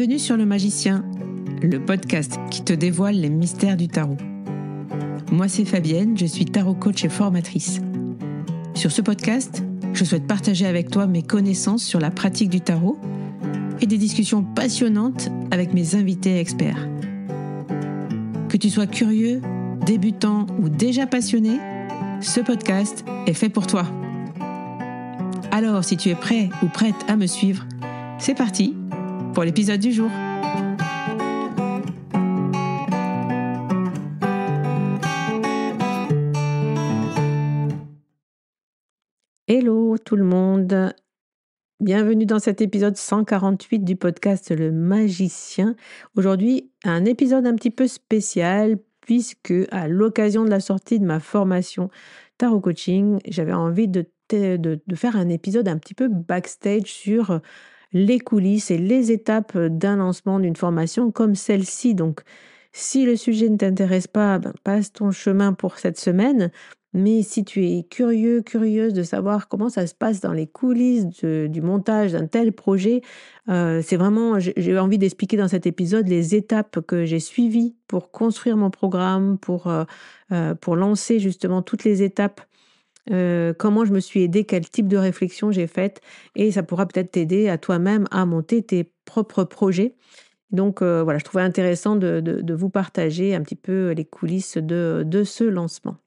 Bienvenue sur Le Magicien, le podcast qui te dévoile les mystères du tarot. Moi, c'est Fabienne, je suis tarot coach et formatrice. Sur ce podcast, je souhaite partager avec toi mes connaissances sur la pratique du tarot et des discussions passionnantes avec mes invités experts. Que tu sois curieux, débutant ou déjà passionné, ce podcast est fait pour toi. Alors, si tu es prêt ou prête à me suivre, c'est parti pour l'épisode du jour. Hello tout le monde, bienvenue dans cet épisode 148 du podcast Le Magicien. Aujourd'hui, un épisode un petit peu spécial puisque à l'occasion de la sortie de ma formation Tarot Coaching, j'avais envie de faire un épisode un petit peu backstage sur les coulisses et les étapes d'un lancement d'une formation comme celle-ci. Donc, si le sujet ne t'intéresse pas, passe ton chemin pour cette semaine. Mais si tu es curieuse de savoir comment ça se passe dans les coulisses du montage d'un tel projet, c'est vraiment, j'ai envie d'expliquer dans cet épisode les étapes que j'ai suivies pour construire mon programme, pour lancer justement toutes les étapes. Comment je me suis aidée, quel type de réflexion j'ai faite, et ça pourra peut-être t'aider à toi-même à monter tes propres projets. Donc voilà, je trouvais intéressant de vous partager un petit peu les coulisses de ce lancement.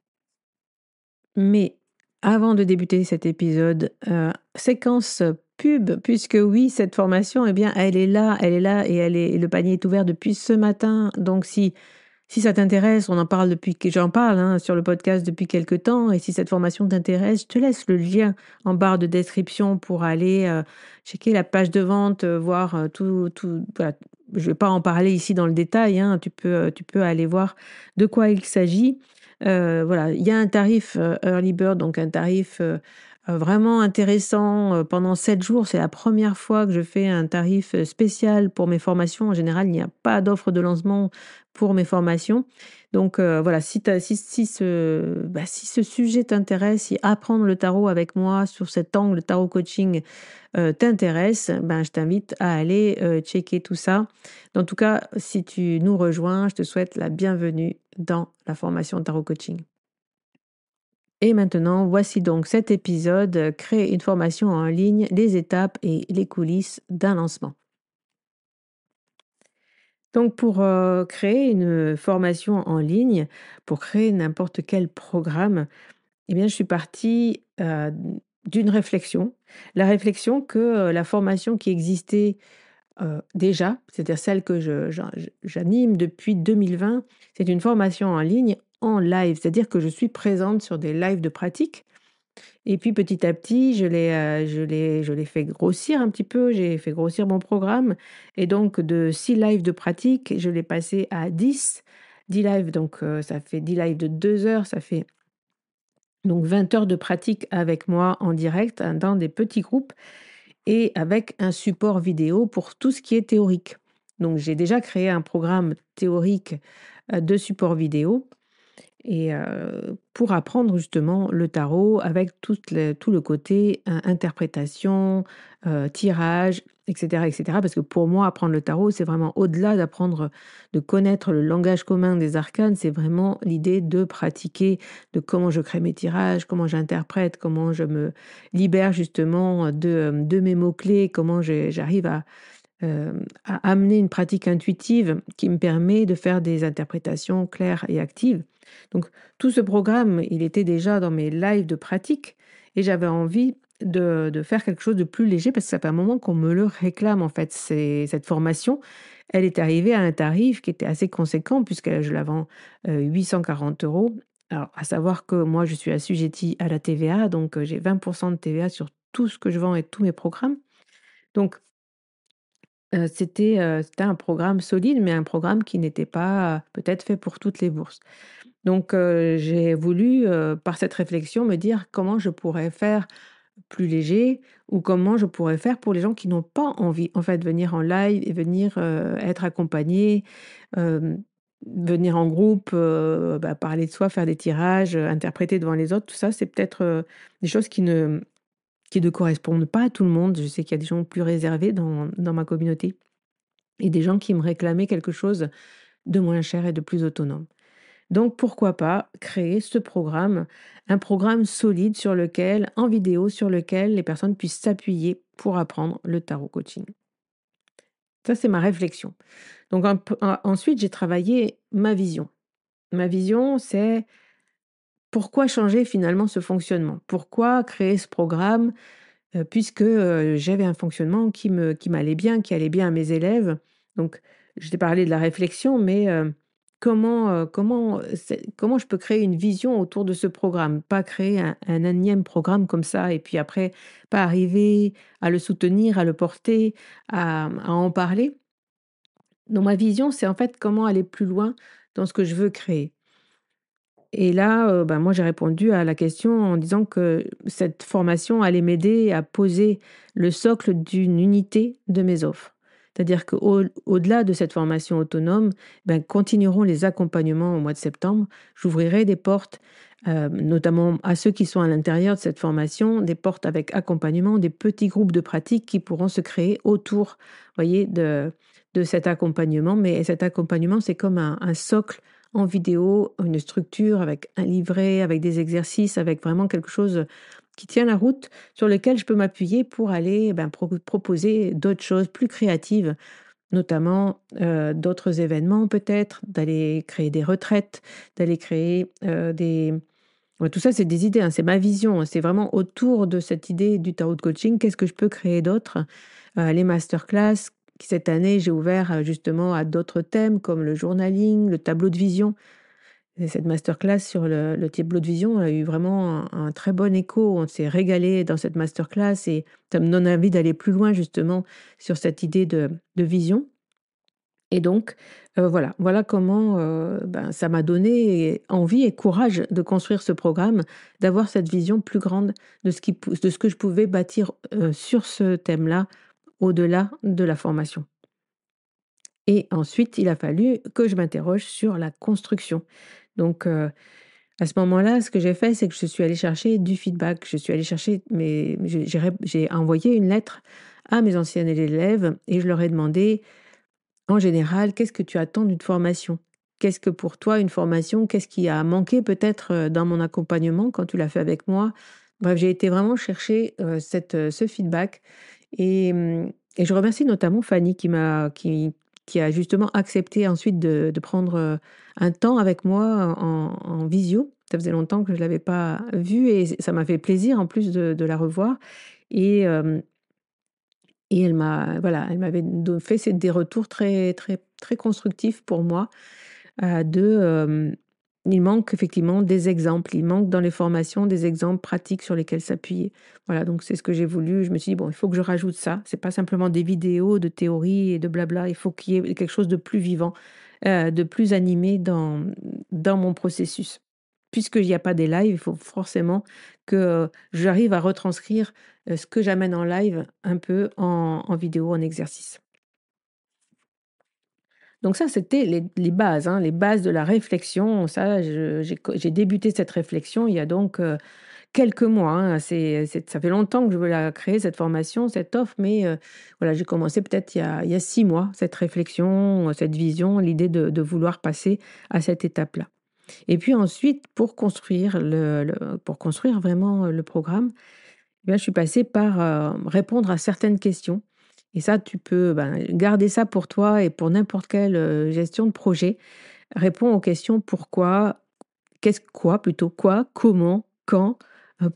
Mais avant de débuter cet épisode, séquence pub, puisque oui, cette formation, eh bien, elle est là et le panier est ouvert depuis ce matin. Donc si ça t'intéresse, on en parle j'en parle sur le podcast depuis quelques temps. Et si cette formation t'intéresse, je te laisse le lien en barre de description pour aller checker la page de vente, voir tout. Voilà. Je ne vais pas en parler ici dans le détail. Tu peux aller voir de quoi il s'agit. Voilà, il y a un tarif Early Bird, donc un tarif vraiment intéressant pendant 7 jours. C'est la première fois que je fais un tarif spécial pour mes formations. En général, il n'y a pas d'offre de lancement pour mes formations. Donc voilà, si ce sujet t'intéresse, si apprendre le tarot avec moi sur cet angle tarot coaching t'intéresse, je t'invite à aller checker tout ça. En tout cas, si tu nous rejoins, je te souhaite la bienvenue dans la formation tarot coaching. Et maintenant, voici donc cet épisode, créer une formation en ligne, les étapes et les coulisses d'un lancement. Donc pour créer une formation en ligne, pour créer n'importe quel programme, eh bien je suis partie d'une réflexion. La réflexion que la formation qui existait déjà, c'est-à-dire celle que j'anime depuis 2020, c'est une formation en ligne, en live. C'est-à-dire que je suis présente sur des lives de pratique. Et puis petit à petit, je l'ai fait grossir un petit peu, j'ai fait grossir mon programme. Et donc de 6 lives de pratique, je l'ai passé à 10 lives. Donc ça fait 10 lives de 2 heures, ça fait donc 20 heures de pratique avec moi en direct, dans des petits groupes et avec un support vidéo pour tout ce qui est théorique. Donc j'ai déjà créé un programme théorique de support vidéo et pour apprendre justement le tarot avec tout le côté interprétation, tirage, etc., etc. Parce que pour moi, apprendre le tarot, c'est vraiment au-delà d'apprendre, de connaître le langage commun des arcanes, c'est vraiment l'idée de pratiquer, de comment je crée mes tirages, comment j'interprète, comment je me libère justement de mes mots-clés, comment j'arrive à amener une pratique intuitive qui me permet de faire des interprétations claires et actives. Donc tout ce programme, il était déjà dans mes lives de pratique et j'avais envie de faire quelque chose de plus léger parce que ça fait un moment qu'on me le réclame en fait. Cette formation, elle est arrivée à un tarif qui était assez conséquent puisque je la vends 840 euros. Alors à savoir que moi je suis assujettie à la TVA, donc j'ai 20% de TVA sur tout ce que je vends et tous mes programmes. Donc c'était un programme solide, mais un programme qui n'était pas peut-être fait pour toutes les bourses. Donc j'ai voulu, par cette réflexion, me dire comment je pourrais faire plus léger ou comment je pourrais faire pour les gens qui n'ont pas envie, en fait, de venir en live et venir, être accompagnés, hem, venir en groupe, parler de soi, faire des tirages, interpréter devant les autres. Tout ça, c'est peut-être, des choses qui ne correspondent pas à tout le monde. Je sais qu'il y a des gens plus réservés dans ma communauté. et des gens qui me réclamaient quelque chose de moins cher et de plus autonome. Donc pourquoi pas créer ce programme, un programme solide sur lequel en vidéo, sur lequel les personnes puissent s'appuyer pour apprendre le tarot coaching. Ça, c'est ma réflexion. Donc ensuite, j'ai travaillé ma vision. Ma vision, c'est pourquoi changer finalement ce fonctionnement? Pourquoi créer ce programme? Puisque, j'avais un fonctionnement qui m'allait bien, qui allait bien à mes élèves. Donc je t'ai parlé de la réflexion, mais, comment je peux créer une vision autour de ce programme? Pas créer un énième programme comme ça et puis après pas arriver à le soutenir, à le porter, à en parler. Donc ma vision, c'est en fait comment aller plus loin dans ce que je veux créer. Et là, moi, j'ai répondu à la question en disant que cette formation allait m'aider à poser le socle d'une unité de mes offres. C'est-à-dire qu'au-delà de cette formation autonome, continueront les accompagnements au mois de septembre. J'ouvrirai des portes, notamment à ceux qui sont à l'intérieur de cette formation, des portes avec accompagnement, des petits groupes de pratique qui pourront se créer autour, voyez, de cet accompagnement. Mais cet accompagnement, c'est comme un socle en vidéo, une structure avec un livret, avec des exercices, avec vraiment quelque chose qui tient la route, sur lequel je peux m'appuyer pour aller proposer d'autres choses plus créatives, notamment d'autres événements peut-être, d'aller créer des retraites, d'aller créer des... Ouais, tout ça, c'est des idées, hein, c'est ma vision, hein, c'est vraiment autour de cette idée du tarot de coaching, qu'est-ce que je peux créer d'autre? Les masterclass, qui cette année, j'ai ouvert justement à d'autres thèmes comme le journaling, le tableau de vision. Et cette masterclass sur le tableau de vision a eu vraiment un très bon écho. On s'est régalé dans cette masterclass et ça me donne envie d'aller plus loin justement sur cette idée de vision. Et donc, voilà comment ça m'a donné envie et courage de construire ce programme, d'avoir cette vision plus grande de ce que je pouvais bâtir sur ce thème-là, au-delà de la formation. Et ensuite, il a fallu que je m'interroge sur la construction. Donc, à ce moment-là, ce que j'ai fait, c'est que je suis allée chercher du feedback. Je suis allée chercher j'ai envoyé une lettre à mes anciens élèves et je leur ai demandé, en général, qu'est-ce que tu attends d'une formation? Qu'est-ce que pour toi une formation? Qu'est-ce qui a manqué peut-être, dans mon accompagnement quand tu l'as fait avec moi? Bref, j'ai été vraiment chercher, ce feedback et je remercie notamment Fanny qui a justement accepté ensuite de prendre, un temps avec moi en visio. Ça faisait longtemps que je ne l'avais pas vue et ça m'a fait plaisir en plus de la revoir et hem et elle m'avait fait des retours très, très, très constructifs pour moi, il manque effectivement des exemples. Il manque dans les formations des exemples pratiques sur lesquels s'appuyer. Voilà, donc c'est ce que j'ai voulu. Je me suis dit: «Bon, il faut que je rajoute ça. C'est pas simplement des vidéos de théorie et de blabla. Il faut qu'il y ait quelque chose de plus vivant, de plus animé dans mon processus». Puisqu'il y a pas des lives, il faut forcément que j'arrive à retranscrire, ce que j'amène en live un peu en vidéo, en exercice. Donc ça, c'était les bases, hein, les bases de la réflexion. Ça, j'ai débuté cette réflexion il y a donc, quelques mois, hein. Ça fait longtemps que je veux la créer, cette formation, cette offre, mais, voilà, j'ai commencé peut-être il y a 6 mois, cette réflexion, cette vision, l'idée de vouloir passer à cette étape-là. Et puis ensuite, pour construire pour construire vraiment, le programme, je suis passée par, répondre à certaines questions et ça, tu peux, garder ça pour toi et pour n'importe quelle, gestion de projet. Réponds aux questions: «Pourquoi?» Quoi plutôt? Quoi? Comment? Quand?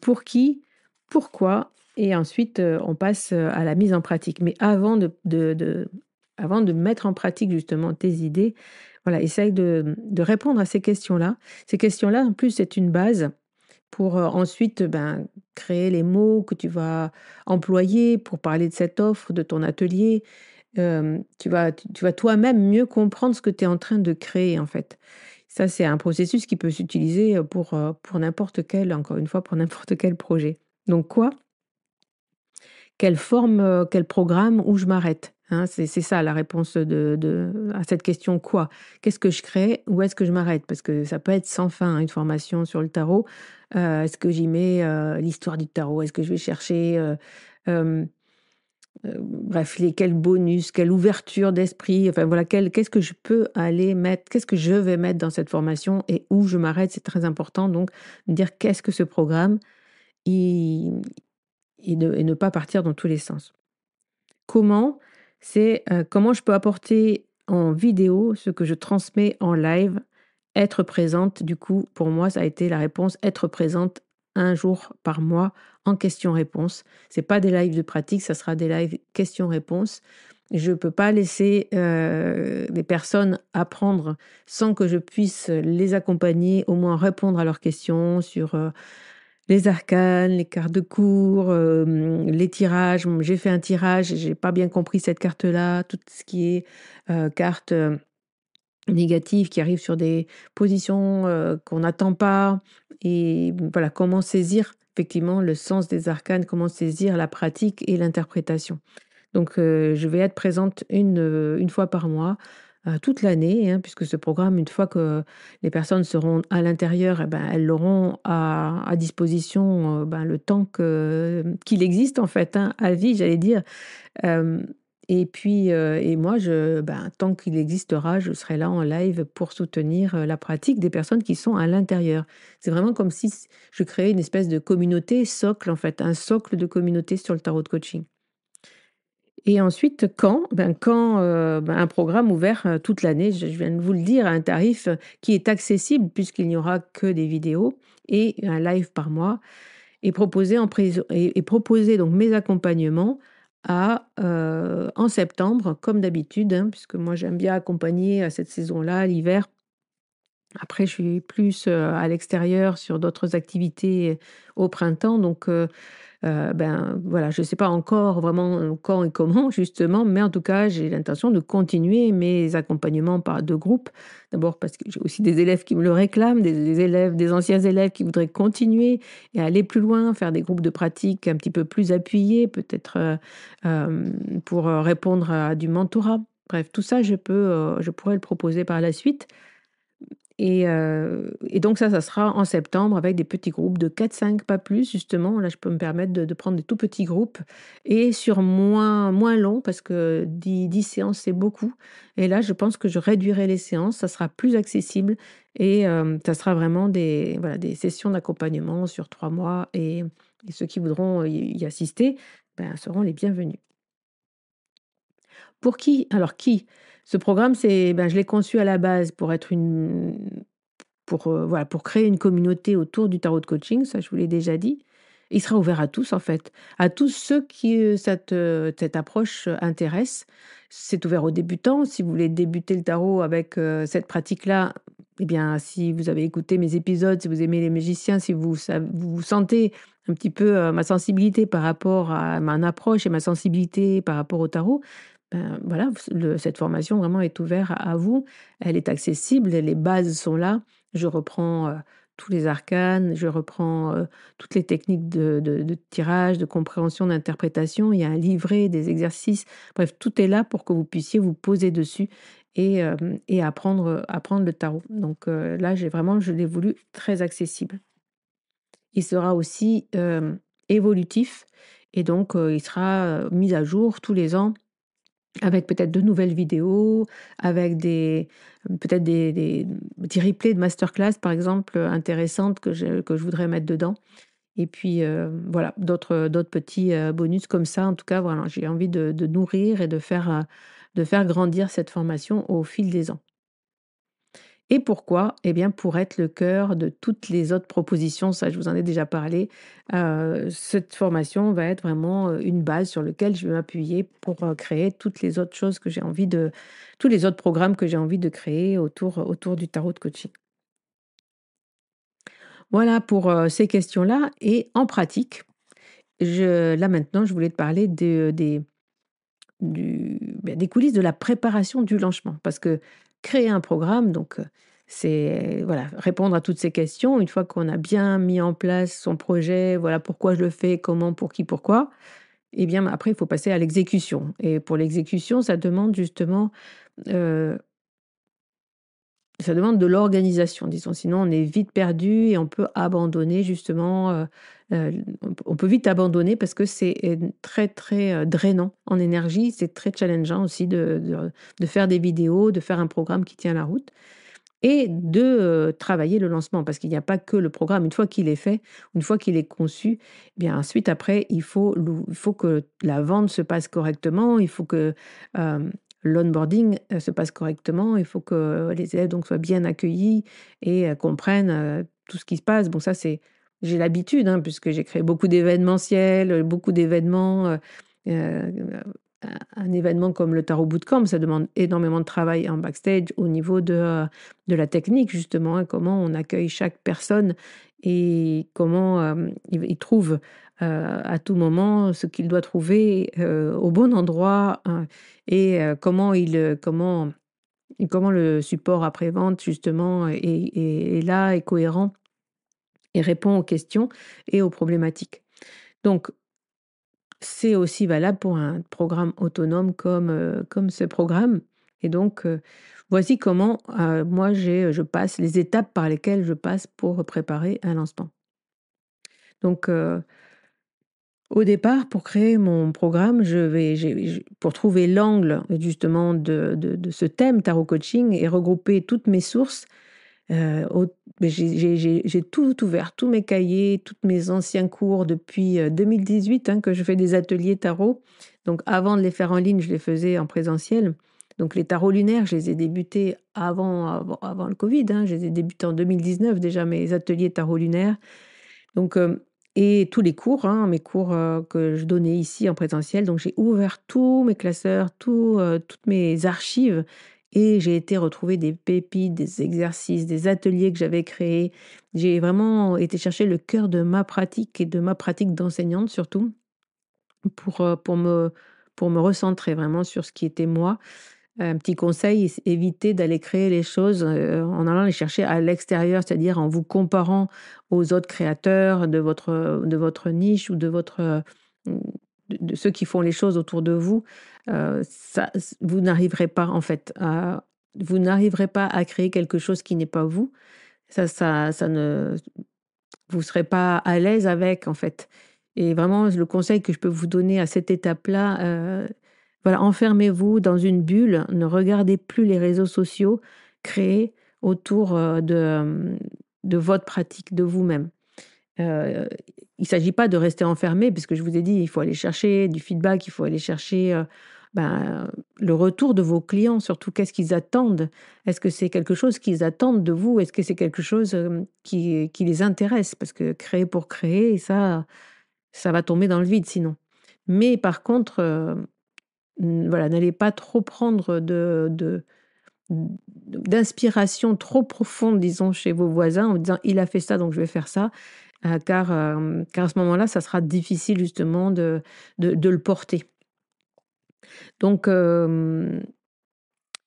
Pour qui? Pourquoi? Et ensuite, on passe, à la mise en pratique. Mais avant de mettre en pratique justement tes idées, voilà, essaye de répondre à ces questions-là. Ces questions-là, en plus, c'est une base pour, ensuite, créer les mots que tu vas employer pour parler de cette offre, de ton atelier. Tu vas toi-même mieux comprendre ce que tu es en train de créer, en fait. Ça, c'est un processus qui peut s'utiliser, pour n'importe quel encore une fois, pour n'importe quel projet. Donc quoi? Quelle forme, quel programme, où je m'arrête? Hein, c'est ça la réponse à cette question «Quoi?» Qu'est-ce que je crée? Où est-ce que je m'arrête? Parce que ça peut être sans fin, hein, une formation sur le tarot. Est-ce que j'y mets, l'histoire du tarot? Est-ce que je vais chercher, hem bref, quels bonus, quelle ouverture d'esprit, enfin voilà, qu'est-ce que je peux aller mettre, qu'est-ce que je vais mettre dans cette formation et où je m'arrête, c'est très important. Donc, me dire qu'est-ce que ce programme il- et ne pas partir dans tous les sens. Comment? C'est comment je peux apporter en vidéo ce que je transmets en live, être présente. Du coup, pour moi, ça a été la réponse, être présente un jour par mois en questions-réponses. C'est pas des lives de pratique, ça sera des lives questions-réponses. Je ne peux pas laisser les personnes apprendre sans que je puisse les accompagner, au moins répondre à leurs questions sur les arcanes, les cartes de cours, les tirages. J'ai fait un tirage, j'ai pas bien compris cette carte-là, tout ce qui est cartes négatives qui arrivent sur des positions qu'on n'attend pas. Et voilà, comment saisir effectivement le sens des arcanes, comment saisir la pratique et l'interprétation. Donc, je vais être présente une fois par mois, toute l'année, hein, puisque ce programme, une fois que les personnes seront à l'intérieur, eh ben, elles l'auront à disposition, ben, le temps qu'il existe en fait, hein, à vie, j'allais dire. Hem et puis, et moi ben, tant qu'il existera, je serai là en live pour soutenir, la pratique des personnes qui sont à l'intérieur. C'est vraiment comme si je créais une espèce de communauté socle en fait, un socle de communauté sur le tarot de coaching. Et ensuite, ben, un programme ouvert, toute l'année, je viens de vous le dire, à un tarif, qui est accessible puisqu'il n'y aura que des vidéos et un live par mois et proposer donc mes accompagnements en septembre comme d'habitude, hein, puisque moi j'aime bien accompagner à cette saison-là, l'hiver. Après je suis plus, à l'extérieur sur d'autres activités au printemps donc ben, voilà, je ne sais pas encore vraiment, quand et comment justement, mais en tout cas, j'ai l'intention de continuer mes accompagnements de groupe. D'abord parce que j'ai aussi des élèves qui me le réclament, des anciens élèves qui voudraient continuer et aller plus loin, faire des groupes de pratique un petit peu plus appuyés, peut-être, pour, répondre à du mentorat. Bref, tout ça, je pourrais le proposer par la suite. Et donc ça sera en septembre avec des petits groupes de 4-5, pas plus justement. Là, je peux me permettre de prendre des tout petits groupes et sur moins long parce que 10 séances, c'est beaucoup. Et là, je pense que je réduirai les séances, ça sera plus accessible et ça sera vraiment voilà, des sessions d'accompagnement sur 3 mois et ceux qui voudront y assister, ben, seront les bienvenus. Pour qui? Alors qui? Ce programme, ben, je l'ai conçu à la base pour être voilà, pour créer une communauté autour du tarot de coaching, ça je vous l'ai déjà dit. Il sera ouvert à tous en fait, à tous ceux qui, cette approche, intéresse. C'est ouvert aux débutants. Si vous voulez débuter le tarot avec, cette pratique-là, eh bien, si vous avez écouté mes épisodes, si vous aimez les magiciens, si vous sentez un petit peu, ma sensibilité par rapport à mon approche et ma sensibilité par rapport au tarot, ben, voilà, cette formation vraiment est ouverte à vous. Elle est accessible, les bases sont là. Je reprends, tous les arcanes, je reprends, toutes les techniques de tirage, de compréhension, d'interprétation. Il y a un livret, des exercices, bref, tout est là pour que vous puissiez vous poser dessus et apprendre le tarot. Donc là, je l'ai voulu très accessible. Il sera aussi, évolutif et donc il sera, mis à jour tous les ans avec peut-être de nouvelles vidéos, avec peut-être des petits replays de masterclass, par exemple, intéressantes que je voudrais mettre dedans. Et puis, voilà, d'autres petits, bonus comme ça. En tout cas, voilà, j'ai envie de nourrir et de faire grandir cette formation au fil des ans. Et pourquoi? Eh bien, pour être le cœur de toutes les autres propositions, ça je vous en ai déjà parlé. Cette formation va être vraiment, une base sur lequel je vais m'appuyer pour, créer toutes les autres choses que j'ai envie de tous les autres programmes que j'ai envie de créer autour du tarot de coaching. Voilà pour, ces questions-là et en pratique, là maintenant, je voulais te parler des coulisses de la préparation du lancement. Parce que créer un programme, donc, c'est voilà, répondre à toutes ces questions. Une fois qu'on a bien mis en place son projet, voilà pourquoi je le fais, comment, pour qui, pourquoi, et bien après il faut passer à l'exécution. Et pour l'exécution, ça demande justement, heu, ça demande de l'organisation, disons. Sinon, on est vite perdu et on peut abandonner justement, on peut vite abandonner parce que c'est, très, très, drainant en énergie. C'est très challengeant aussi de faire des vidéos, de faire un programme qui tient la route et de, travailler le lancement. Parce qu'il n'y a pas que le programme. Une fois qu'il est fait, une fois qu'il est conçu, eh bien ensuite après il faut que la vente se passe correctement, il faut que, l'onboarding, se passe correctement, il faut que les élèves donc soient bien accueillis et comprennent, tout ce qui se passe. Bon ça c'est j'ai l'habitude, hein, puisque j'ai créé beaucoup d'événementiels, beaucoup d'événements, heu, un événement comme le Tarot Bootcamp, ça demande énormément de travail en backstage au niveau de la technique justement, hein, comment on accueille chaque personne et comment, il trouve, à tout moment ce qu'il doit trouver, au bon endroit, hein, et comment le support après-vente justement est là, est cohérent et répond aux questions et aux problématiques. Donc c'est aussi valable pour un programme autonome comme ce programme et donc voici comment, moi je passe les étapes par lesquelles je passe pour préparer un lancement. Donc au départ, pour créer mon programme, pour trouver l'angle justement de ce thème tarot coaching et regrouper toutes mes sources. Au mais j'ai tout ouvert, tous mes cahiers, tous mes anciens cours depuis, 2018, hein, que je fais des ateliers tarot. Donc avant de les faire en ligne, je les faisais en présentiel. Donc les tarots lunaires, je les ai débutés avant le covid, hein. Je les ai débutés en 2019 déjà, mes ateliers tarot lunaires. Donc, et tous les cours, hein, mes cours, que je donnais ici en présentiel. Donc j'ai ouvert tous mes classeurs, toutes mes archives et j'ai été retrouver des pépites, des exercices, des ateliers que j'avais créés. J'ai vraiment été chercher le cœur de ma pratique et de ma pratique d'enseignante surtout pour, pour me recentrer vraiment sur ce qui était moi. Un petit conseil, évitez d'aller créer les choses, en allant les chercher à l'extérieur, c'est-à-dire en vous comparant aux autres créateurs de votre niche ou de votre, mmh, de ceux qui font les choses autour de vous. Ça vous n'arriverez pas en fait à vous n'arriverez pas à créer quelque chose qui n'est pas vous. Ça ne vous serez pas à l'aise avec, en fait. Et vraiment, le conseil que je peux vous donner à cette étape-là, voilà, enfermez-vous dans une bulle, ne regardez plus les réseaux sociaux, créez autour, de votre pratique, de vous-même. Heu, il ne s'agit pas de rester enfermé puisque je vous ai dit, il faut aller chercher du feedback, il faut aller chercher, ben, le retour de vos clients, surtout qu'est-ce qu'ils attendent? Est-ce que c'est quelque chose qu'ils attendent de vous? Est-ce que c'est quelque chose, qui les intéresse? Parce que créer pour créer, ça va tomber dans le vide sinon. Mais par contre, voilà, n'allez pas trop prendre d'inspiration trop profonde, disons, chez vos voisins en disant: «Il a fait ça, donc je vais faire ça». Car à ce moment-là, ça sera difficile justement de le porter. Donc,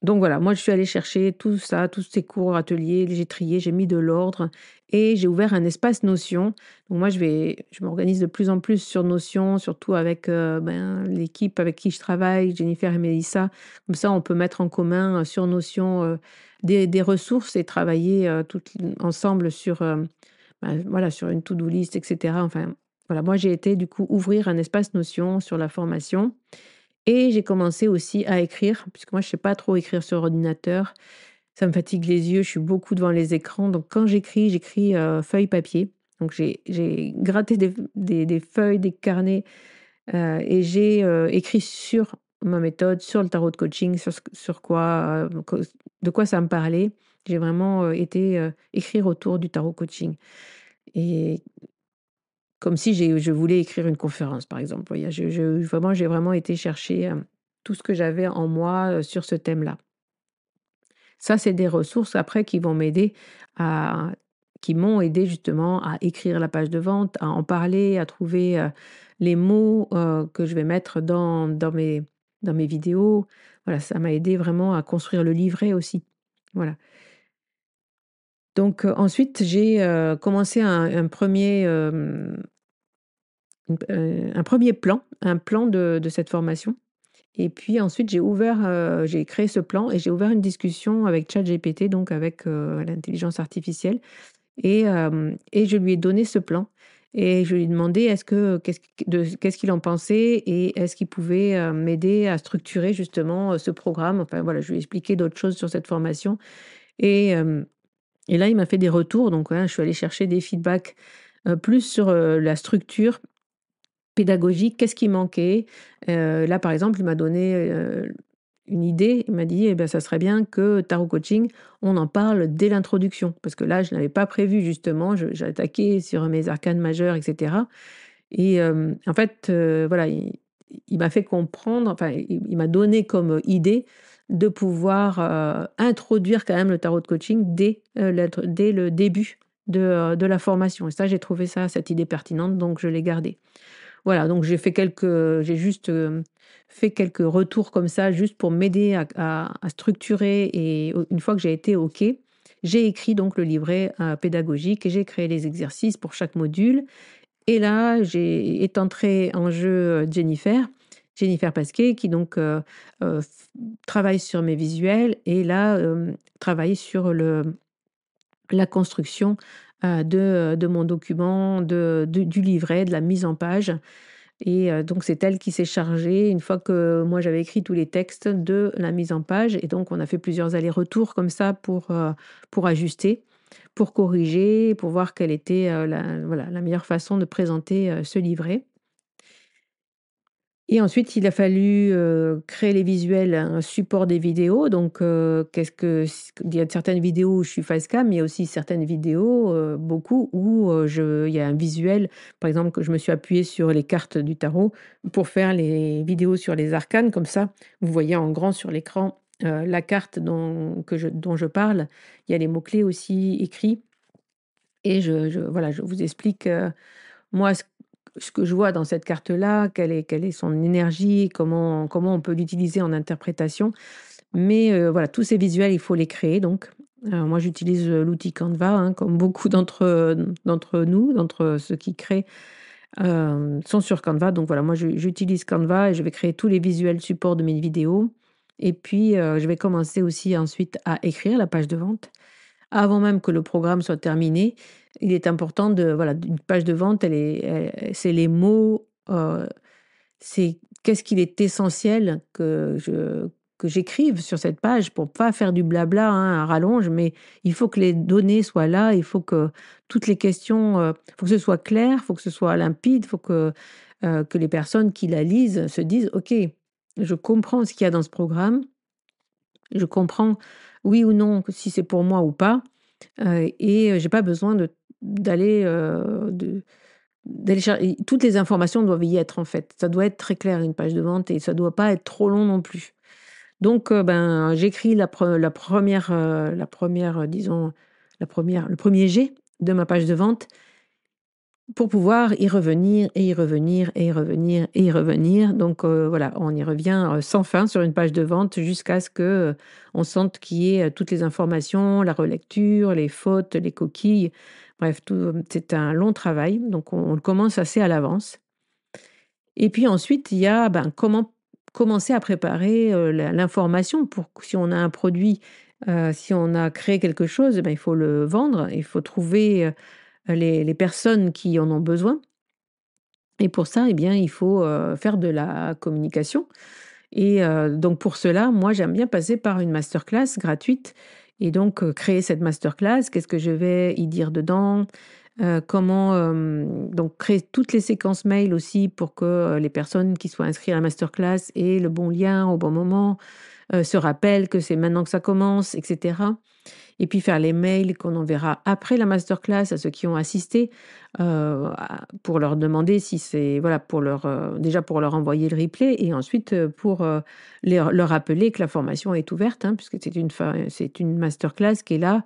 donc voilà, moi je suis allée chercher tout ça, tous ces cours, ateliers, j'ai trié, j'ai mis de l'ordre et j'ai ouvert un espace Notion. Donc moi je m'organise de plus en plus sur Notion, surtout avec, ben, l'équipe avec qui je travaille, Jennifer et Mélissa. Comme ça, on peut mettre en commun, sur Notion, des ressources et travailler, toutes ensemble sur, bah, voilà, sur une to-do list et cetera. Enfin, voilà, moi j'ai été du coup ouvrir un espace Notion sur la formation et j'ai commencé aussi à écrire, puisque moi je sais pas trop écrire sur ordinateur. Ça me fatigue les yeux, je suis beaucoup devant les écrans. Donc quand j'écris, feuille papier. Donc j'ai gratté des feuilles, des carnets, et j'ai, écrit sur ma méthode, sur le tarot de coaching, sur quoi, de quoi ça me parlait. J'ai vraiment, été, écrire autour du tarot coaching et comme si je voulais écrire une conférence, par exemple. Vous voyez? J'ai vraiment été chercher, tout ce que j'avais en moi, sur ce thème-là. Ça, c'est des ressources après à qui m'ont aidé justement à écrire la page de vente, à en parler, à trouver, les mots, que je vais mettre dans mes vidéos. Voilà, ça m'a aidé vraiment à construire le livret aussi. Voilà. Donc, ensuite j'ai, commencé un 1er, un 1er plan, un plan de cette formation Et puis ensuite j'ai créé ce plan et j'ai ouvert une discussion avec ChatGPT, donc avec, l'intelligence artificielle et je lui ai donné ce plan et je lui ai demandé qu'est-ce qu'il en pensait et est-ce qu'il pouvait, m'aider à structurer justement, ce programme. Enfin voilà, je lui ai expliqué d'autres choses sur cette formation et hem et là, il m'a fait des retours, donc voilà, je suis allée chercher des feedbacks, plus sur, la structure pédagogique, qu'est-ce qui manquait? Là, par exemple, il m'a donné, une idée. Il m'a dit: «Eh ben, ça serait bien que Tarot Coaching, on en parle dès l'introduction». Parce que là, je n'avais pas prévu justement, je j'ai attaqué sur mes arcanes majeurs et cetera et en fait, voilà, il m'a fait comprendre, enfin, il m'a donné comme idée de pouvoir, introduire quand même le tarot de coaching dès le début de la formation et ça, j'ai trouvé cette idée pertinente, donc je l'ai gardée. Voilà, donc j'ai juste, fait quelques retours comme ça, juste pour m'aider à structurer et une fois que j'ai été OK, j'ai écrit donc le livret, pédagogique et j'ai créé les exercices pour chaque module et là, est entrée en jeu, Jennifer Pasquet qui donc, f travaille sur mes visuels et là, travaille sur la construction, de mon document, du livret, de la mise en page et donc c'est elle qui s'est chargée, une fois que moi j'avais écrit tous les textes, de la mise en page et donc on a fait plusieurs allers-retours comme ça pour ajuster, pour corriger, pour voir quelle était, la meilleure façon de présenter, ce livret. Et ensuite, il a fallu, créer les visuels, un support des vidéos. Donc, qu'est-ce que c il y a certaines vidéos où je suis face cam, mais il y a aussi certaines vidéos, beaucoup où, il y a un visuel. Par exemple, que je me suis appuyée sur les cartes du tarot pour faire les vidéos sur les arcanes. Comme ça, vous voyez en grand sur l'écran, la carte dont je parle. Il y a les mots clés aussi écrits et voilà, je vous explique, moi, ce que je vois dans cette carte-là, quelle est son énergie, comment on peut l'utiliser en interprétation. Mais voilà, tous ces visuels, il faut les créer donc. Moi, j'utilise, l'outil Canva, hein, comme beaucoup d'entre ceux qui créent, sont sur Canva. Donc voilà, moi, j'utilise Canva et je vais créer tous les visuels supports de mes vidéos et puis, je vais commencer aussi ensuite à écrire la page de vente. Avant même que le programme soit terminé, il est important voilà, une page de vente, c'est les mots, c'est qu'est-ce qu'il est essentiel que j'écrive sur cette page pour pas faire du blabla, hein, à rallonge, mais il faut que les données soient là, il faut que toutes les questions, faut que ce soit clair, il faut que ce soit limpide, il faut que les personnes qui la lisent se disent: «OK, je comprends ce qu'il y a dans ce programme, je comprends, oui ou non, si c'est pour moi ou pas». Et j'ai pas besoin d'aller, d'aller cher et toutes les informations doivent y être, en fait. Ça doit être très clair, une page de vente et ça doit pas être trop long non plus. Donc ben, j'écris la première, disons, le premier jet de ma page de vente pour pouvoir y revenir et y revenir et y revenir et y revenir. Donc voilà, on y revient, sans fin sur une page de vente jusqu'à ce que, on sente qu'il y ait, toutes les informations, la relecture, les fautes, les coquilles. Bref, c'est un long travail, donc on le commence assez à l'avance. Et puis ensuite, il y a, ben, comment commencer à préparer, l'information pour que si on a un produit, si on a créé quelque chose, eh ben, il faut le vendre, il faut trouver, les personnes qui en ont besoin et pour ça, eh bien, il faut, faire de la communication et donc pour cela, moi, j'aime bien passer par une masterclass gratuite et donc créer cette masterclass. Qu'est-ce que je vais y dire dedans? Comment, donc créer toutes les séquences mail aussi pour que, les personnes qui soient inscrites à la masterclass aient le bon lien au bon moment, se rappellent que c'est maintenant que ça commence et cetera. Et puis faire les mails qu'on enverra après la masterclass à ceux qui ont assisté, pour leur demander si c'est voilà, déjà pour leur envoyer le replay et ensuite, pour, leur rappeler que la formation est ouverte, hein, puisque c'est une masterclass qui est là,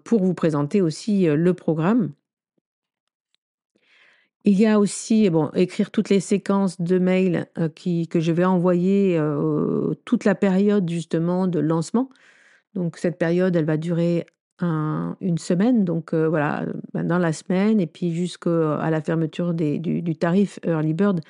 pour vous présenter aussi, le programme. Il y a aussi, bon, écrire toutes les séquences de mails, que je vais envoyer, toute la période justement de lancement. Donc cette période, elle va durer une semaine, donc voilà, dans la semaine et puis jusqu'à la fermeture du tarif Early Bird.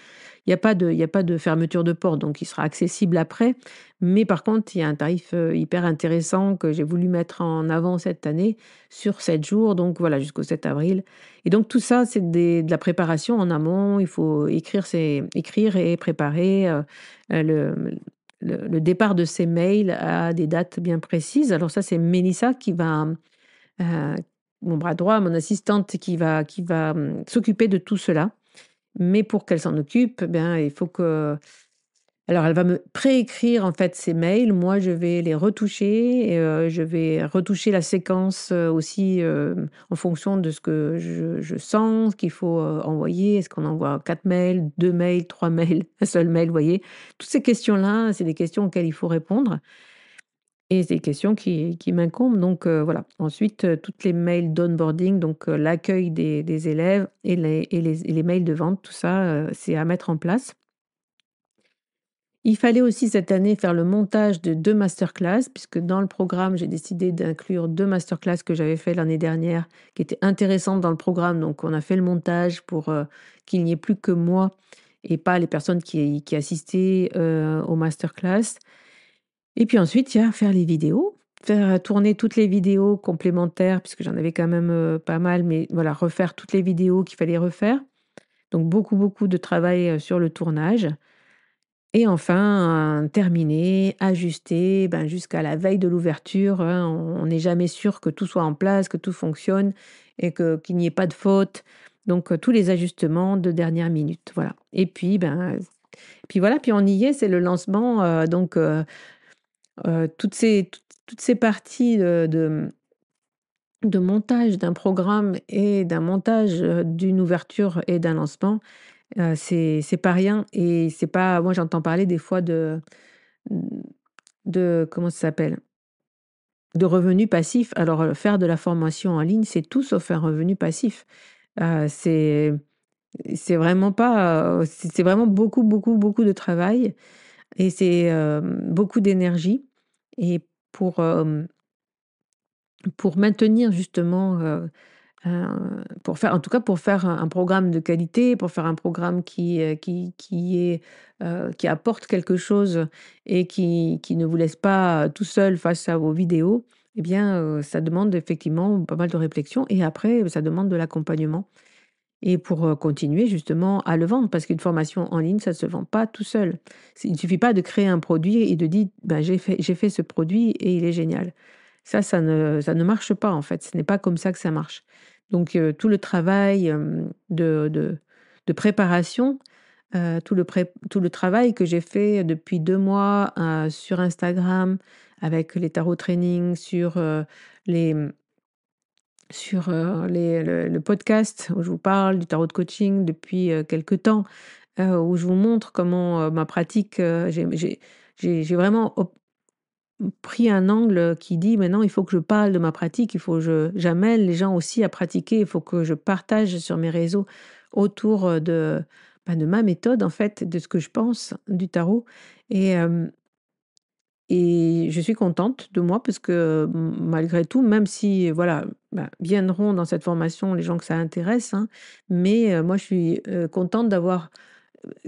Il y a pas de fermeture de porte, donc il sera accessible après. Mais par contre, il y a un tarif, hyper intéressant que j'ai voulu mettre en avant cette année sur 7 jours, donc voilà, jusqu'au 7 avril. Et donc tout ça, c'est de la préparation en amont. Il faut écrire et préparer, le départ de ces mails à des dates bien précises. Alors ça, c'est Mélissa qui va, heu, mon bras droit, mon assistante qui va s'occuper de tout cela. Mais pour qu'elle s'en occupe, eh bien, il faut que alors elle va me préécrire en fait ces mails. Moi, je vais les retoucher et je vais retoucher la séquence, aussi, en fonction de ce que je sens qu'il faut, envoyer. Est-ce qu'on envoie 4 mails, 2 mails, 3 mails, un seul mail, vous voyez? Toutes ces questions-là, c'est des questions auxquelles il faut répondre et c'est des questions qui m'incombent donc voilà. Ensuite, toutes les mails d'onboarding donc l'accueil des élèves et les mails de vente, tout ça, c'est à mettre en place. Il fallait aussi cette année faire le montage de 2 masterclass puisque dans le programme, j'ai décidé d'inclure 2 masterclass que j'avais fait l'année dernière, qui étaient intéressantes dans le programme. Donc on a fait le montage pour, qu'il n'y ait plus que moi et pas les personnes qui assistaient, aux masterclass. Et puis ensuite, il y a faire les vidéos, faire tourner toutes les vidéos complémentaires puisque j'en avais quand même, pas mal, mais voilà, refaire toutes les vidéos qu'il fallait refaire. Donc beaucoup, beaucoup de travail, sur le tournage. Et enfin, terminer, ajuster, ben, jusqu'à la veille de l'ouverture, hein. On n'est jamais sûr que tout soit en place, que tout fonctionne et qu'il n'y ait pas de faute. Donc, tous les ajustements de dernière minute, voilà. Et puis, ben, puis voilà, puis on y est, c'est le lancement, donc, toutes ces parties de montage d'un programme et d'un montage, d'une ouverture et d'un lancement, c'est pas rien et c'est pas moi j'entends parler des fois de comment ça s'appelle? De revenus passifs. Alors, faire de la formation en ligne, c'est tout sauf un revenu passif. Heu, c'est c'est vraiment pas, c'est vraiment beaucoup, beaucoup, beaucoup de travail et c'est, beaucoup d'énergie et pour, pour maintenir justement, pour faire en tout cas pour faire un programme de qualité, pour faire un programme qui apporte quelque chose et qui ne vous laisse pas tout seul face à vos vidéos, eh bien, ça demande effectivement pas mal de réflexion et après, ça demande de l'accompagnement et pour, continuer justement à le vendre parce qu'une formation en ligne, ça ne se vend pas tout seul. Il ne suffit pas de créer un produit et de dire: «Ben, j'ai fait ce produit et il est génial». Ça ne marche pas en fait, ce n'est pas comme ça que ça marche. Donc tout le travail, de préparation, tout le travail que j'ai fait depuis 2 mois, sur Instagram avec les tarot training, les, mmh, le podcast où je vous parle du tarot de coaching depuis, quelque temps, où je vous montre comment, ma pratique, j'ai vraiment pris un angle qui dit: «Maintenant, il faut que je parle de ma pratique, il faut que j'amène les gens aussi à pratiquer, il faut que je partage sur mes réseaux autour, de ma méthode, en fait, de ce que je pense du tarot» et je suis contente de moi parce que, malgré tout, même si, voilà, viendront dans cette formation les gens que ça intéresse, hein, mais moi, je suis, contente d'avoir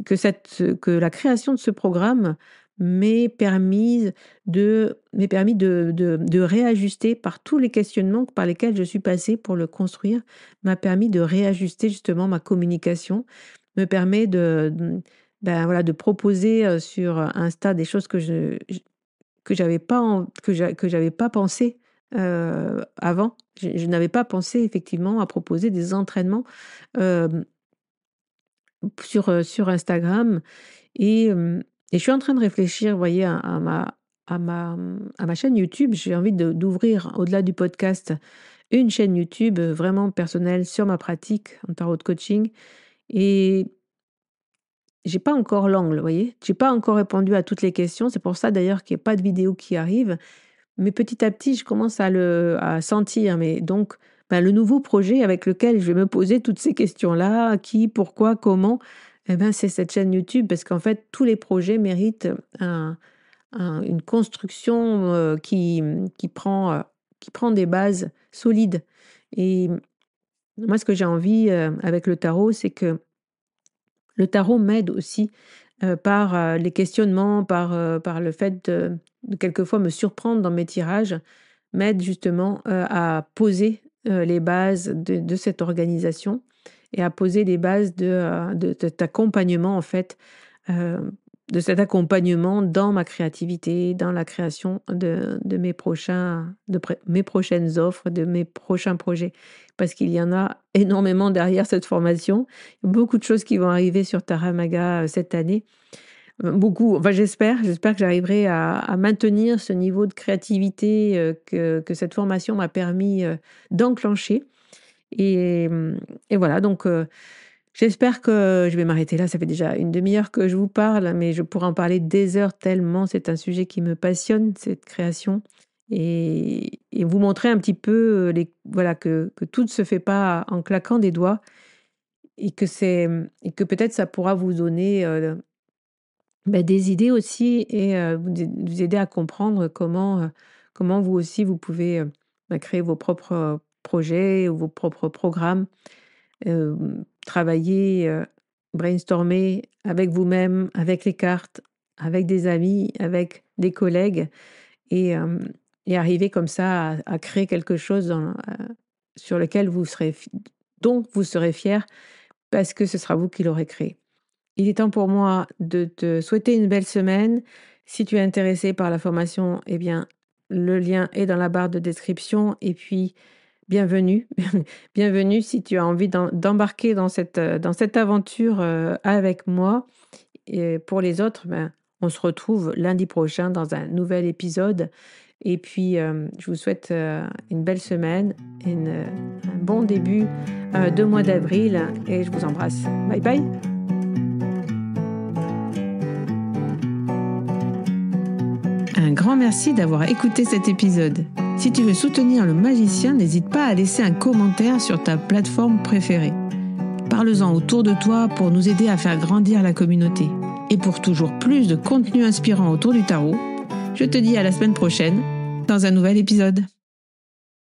que la création de ce programme m'ait permis de réajuster par tous les questionnements par lesquels je suis passée pour le construire, m'a permis de réajuster justement ma communication, me permet voilà, de proposer, sur Insta des choses que j'avais pas que j'avais pas pensé, avant. Je n'avais pas pensé effectivement à proposer des entraînements, hem, sur Instagram et je suis en train de réfléchir, vous voyez, à ma chaîne YouTube. J'ai envie d'ouvrir, au-delà du podcast, une chaîne YouTube, vraiment personnelle sur ma pratique en tarot de coaching et j'ai pas encore l'angle, vous voyez? J'ai pas encore répondu à toutes les questions. C'est pour ça d'ailleurs qu'il y a pas de vidéo qui arrive. Mais petit à petit, je commence à sentir, mais donc, le nouveau projet avec lequel je vais me poser toutes ces questions-là, qui, pourquoi, comment, eh ben, c'est cette chaîne YouTube parce qu'en fait, tous les projets méritent une construction, qui prend, qui prend des bases solides. Et moi, ce que j'ai envie avec le tarot, c'est que le tarot m'aide aussi par les questionnements, par le fait de quelquefois me surprendre dans mes tirages, m'aide justement à poser les bases de cette organisation et à poser les bases de cet accompagnement, en fait, euh, de cet accompagnement dans ma créativité, dans la création de mes prochaines offres, de mes prochains projets. Parce qu'il y en a énormément derrière cette formation. Beaucoup de choses qui vont arriver sur Taramaga cette année. Beaucoup, enfin j'espère que j'arriverai à maintenir ce niveau de créativité que cette formation m'a permis d'enclencher. Et, et voilà, donc j'espère que je vais m'arrêter là. Ça fait déjà une demi-heure que je vous parle, mais je pourrais en parler des heures tellement c'est un sujet qui me passionne, cette création. Et vous montrer un petit peu voilà, que tout ne se fait pas en claquant des doigts et et que peut-être ça pourra vous donner des idées aussi et vous aider à comprendre comment vous aussi vous pouvez créer vos propres projets ou vos propres programmes, travailler, brainstormer avec vous-même, avec les cartes, avec des amis, avec des collègues et, et arriver comme ça à créer quelque chose sur lequel dont vous serez fier parce que ce sera vous qui l'aurez créé. Il est temps pour moi de te souhaiter une belle semaine. Si tu es intéressé par la formation, eh bien, le lien est dans la barre de description. Et puis, bienvenue. Bienvenue si tu as envie d'embarquer dans cette aventure avec moi. Et pour les autres, on se retrouve lundi prochain dans un nouvel épisode. Et puis, je vous souhaite une belle semaine, un bon début de mois d'avril. Et je vous embrasse. Bye bye. Un grand merci d'avoir écouté cet épisode. Si tu veux soutenir le magicien, n'hésite pas à laisser un commentaire sur ta plateforme préférée. Parle-en autour de toi pour nous aider à faire grandir la communauté. Et pour toujours plus de contenu inspirant autour du tarot, je te dis à la semaine prochaine dans un nouvel épisode.